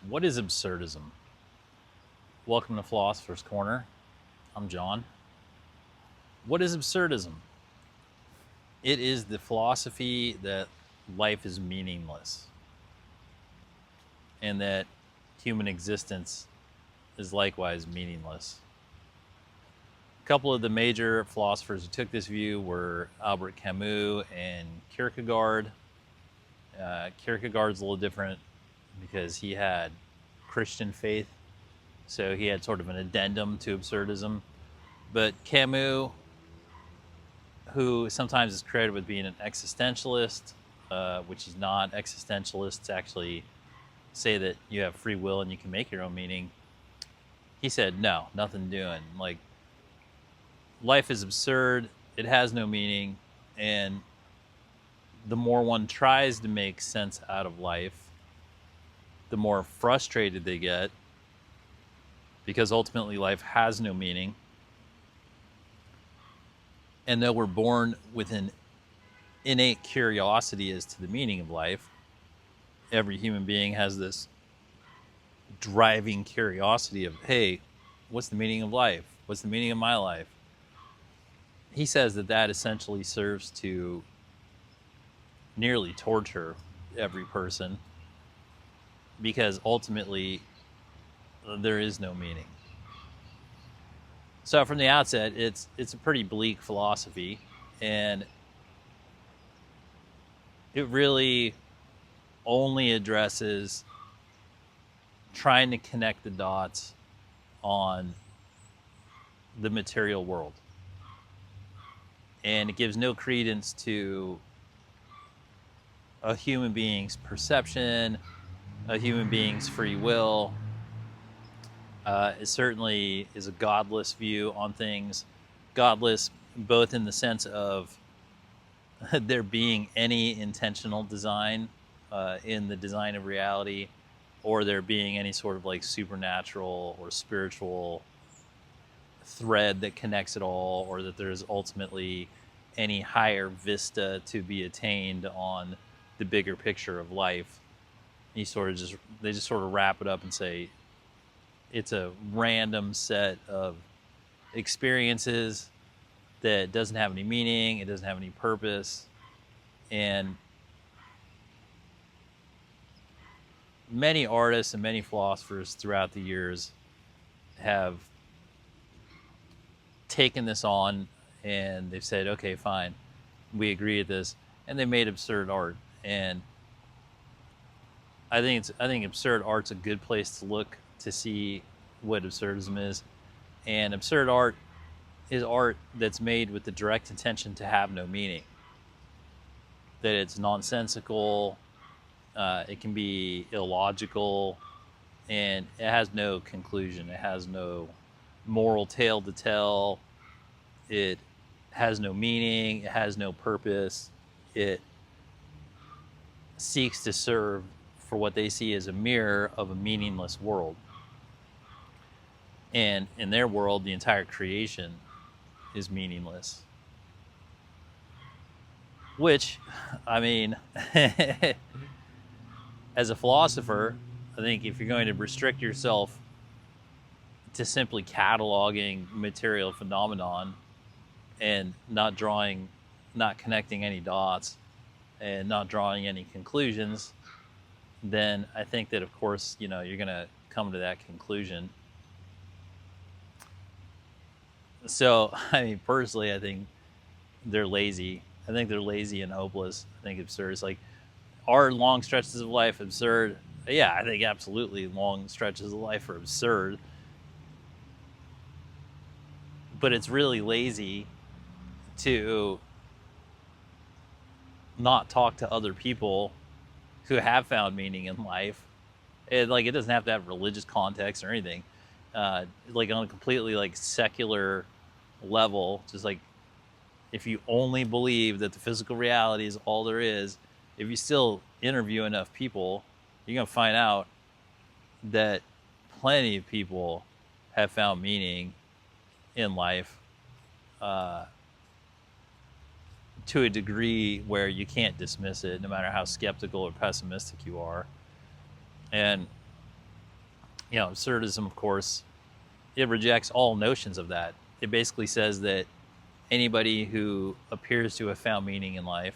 What is absurdism? Welcome to Philosopher's Corner. I'm John. What is absurdism? It is the philosophy that life is meaningless and that human existence is likewise meaningless. A couple of the major philosophers who took this view were Albert Camus and Kierkegaard. Kierkegaard's a little different because he had Christian faith, so he had sort of an addendum to absurdism. But Camus, who sometimes is credited with being an existentialist, which he's not. Existentialists actually say that you have free will and you can make your own meaning. He said, no, nothing doing. Like, life is absurd, it has no meaning, and the more one tries to make sense out of life, the more frustrated they get, because ultimately life has no meaning. And though we're born with an innate curiosity as to the meaning of life, every human being has this driving curiosity of, hey, what's the meaning of life? What's the meaning of my life? He says that that essentially serves to nearly torture every person, because ultimately there is no meaning. So from the outset, it's a pretty bleak philosophy, and it really only addresses trying to connect the dots on the material world. And it gives no credence to a human being's perception, a human being's free will. It certainly is a godless view on things. Godless both in the sense of there being any intentional design in the design of reality, or there being any sort of like supernatural or spiritual thread that connects it all, or that there's ultimately any higher vista to be attained on the bigger picture of life. They just sort of wrap it up and say it's a random set of experiences that doesn't have any meaning, it doesn't have any purpose. And many artists and many philosophers throughout the years have taken this on and they've said, okay, fine, we agree with this, and they made absurd art. And I think absurd art's a good place to look to see what absurdism is. And absurd art is art that's made with the direct intention to have no meaning, that it's nonsensical, it can be illogical, and it has no conclusion, it has no moral tale to tell, it has no meaning, it has no purpose, it seeks to serve for what they see as a mirror of a meaningless world. And in their world, the entire creation is meaningless. Which, I mean, as a philosopher, I think if you're going to restrict yourself to simply cataloging material phenomenon and not connecting any dots and not drawing any conclusions, then I think that, of course, you're going to come to that conclusion. So, I mean, personally, I think they're lazy. I think they're lazy and hopeless. I think absurd. It's like, are long stretches of life absurd? Yeah, I think absolutely long stretches of life are absurd. But it's really lazy to not talk to other people who have found meaning in life. It doesn't have to have religious context or anything. Like on a completely like secular level, just like if you only believe that the physical reality is all there is, if you still interview enough people, you're going to find out that plenty of people have found meaning in life to a degree where you can't dismiss it, no matter how skeptical or pessimistic you are. And Absurdism, of course, it rejects all notions of that. It basically says that anybody who appears to have found meaning in life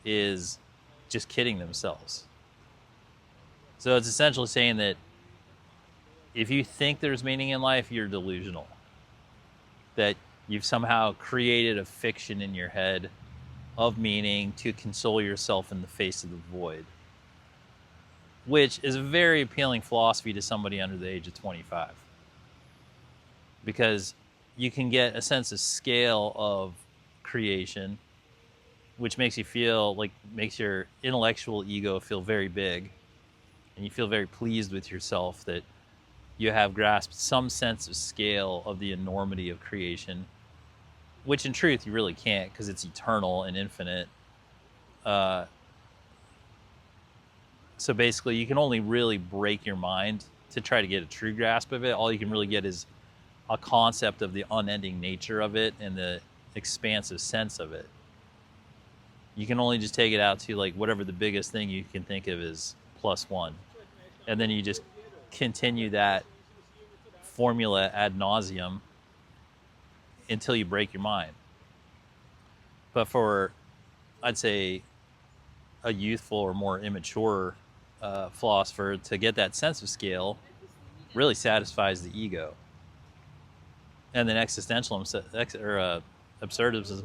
is just kidding themselves. So it's essentially saying that if you think there's meaning in life, you're delusional. That you've somehow created a fiction in your head of meaning to console yourself in the face of the void, which is a very appealing philosophy to somebody under the age of 25. Because you can get a sense of scale of creation, which makes you feel like, makes your intellectual ego feel very big, and you feel very pleased with yourself that you have grasped some sense of scale of the enormity of creation, which in truth you really can't, because it's eternal and infinite. So basically you can only really break your mind to try to get a true grasp of it. All you can really get is a concept of the unending nature of it and the expansive sense of it. You can only just take it out to like whatever the biggest thing you can think of is +1. And then you just continue that formula ad nauseum until you break your mind. But for, I'd say, a youthful or more immature philosopher to get that sense of scale really satisfies the ego. And then absurdism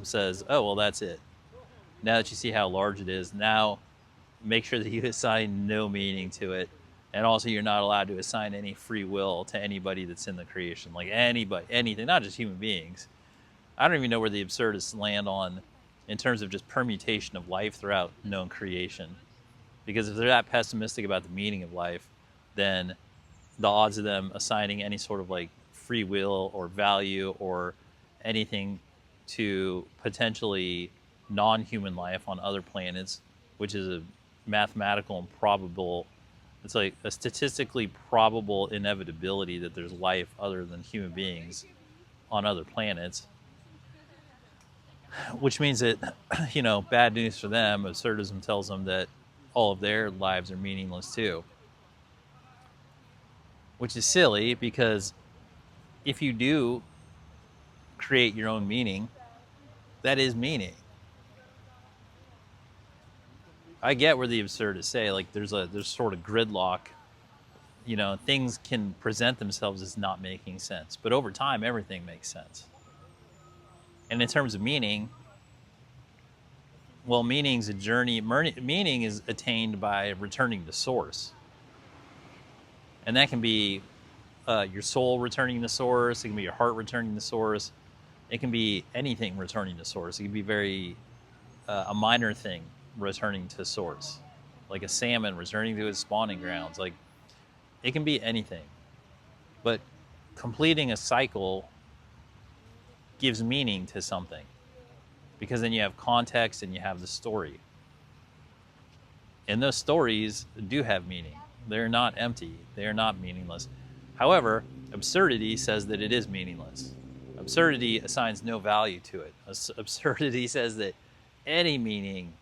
says, oh, well, that's it. Now that you see how large it is, now make sure that you assign no meaning to it. And also you're not allowed to assign any free will to anybody that's in the creation. Like anybody, anything, not just human beings. I don't even know where the absurdists land on in terms of just permutation of life throughout known creation. Because if they're that pessimistic about the meaning of life, then the odds of them assigning any sort of like free will or value or anything to potentially non-human life on other planets, which is a mathematical and probable, it's like a statistically probable inevitability that there's life other than human beings on other planets, which means that, bad news for them. Absurdism tells them that all of their lives are meaningless too, which is silly, because if you do create your own meaning, that is meaning. I get where the absurdists say, like, there's sort of gridlock. Things can present themselves as not making sense, but over time, everything makes sense. And in terms of meaning, well, meaning's a journey. Meaning is attained by returning to source. And that can be your soul returning to source. It can be your heart returning to source. It can be anything returning to source. It can be a minor thing returning to source, like a salmon returning to its spawning grounds. Like, it can be anything. But completing a cycle gives meaning to something, because then you have context and you have the story. And those stories do have meaning. They're not empty. They are not meaningless. However, absurdity says that it is meaningless. Absurdity assigns no value to it. Absurdity says that any meaning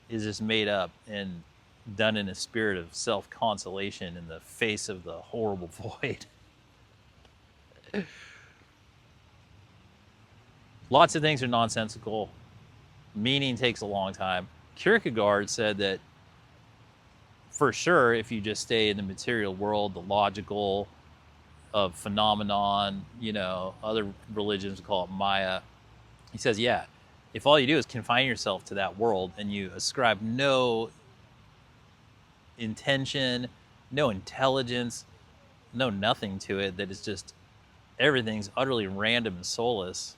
is just made up and done in a spirit of self-consolation in the face of the horrible void. Lots of things are nonsensical. Meaning takes a long time. Kierkegaard said that for sure, if you just stay in the material world, the logical of phenomenon, other religions call it Maya. He says, yeah, if all you do is confine yourself to that world and you ascribe no intention, no intelligence, no nothing to it, that it's just everything's utterly random and soulless,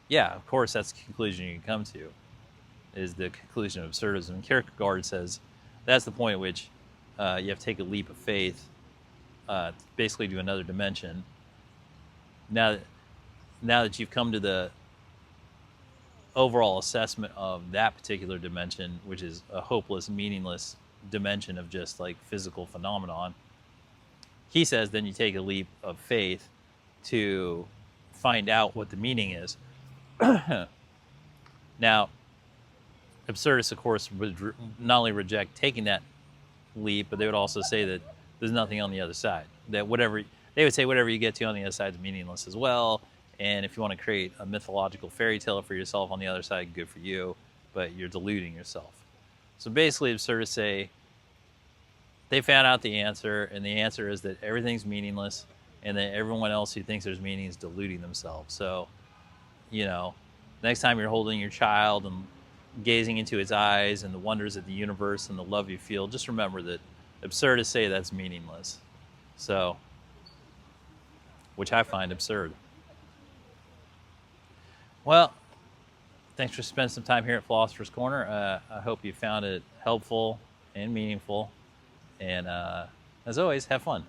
yeah, of course, that's the conclusion you can come to, is the conclusion of absurdism. And Kierkegaard says that's the point at which you have to take a leap of faith, basically to another dimension. Now that you've come to the overall assessment of that particular dimension, which is a hopeless, meaningless dimension of just like physical phenomenon, he says then you take a leap of faith to find out what the meaning is. Now, absurdists, of course, would not only reject taking that leap, but they would also say that there's nothing on the other side. That whatever they would say, whatever you get to on the other side is meaningless as well. And if you want to create a mythological fairy tale for yourself on the other side, good for you, but you're deluding yourself. So basically, absurdists say they found out the answer, and the answer is that everything's meaningless, and that everyone else who thinks there's meaning is deluding themselves. So, you know, next time you're holding your child and gazing into its eyes and the wonders of the universe and the love you feel, just remember that absurdists say that's meaningless. So, which I find absurd. Well, thanks for spending some time here at Philosopher's Corner. I hope you found it helpful and meaningful. And as always, have fun.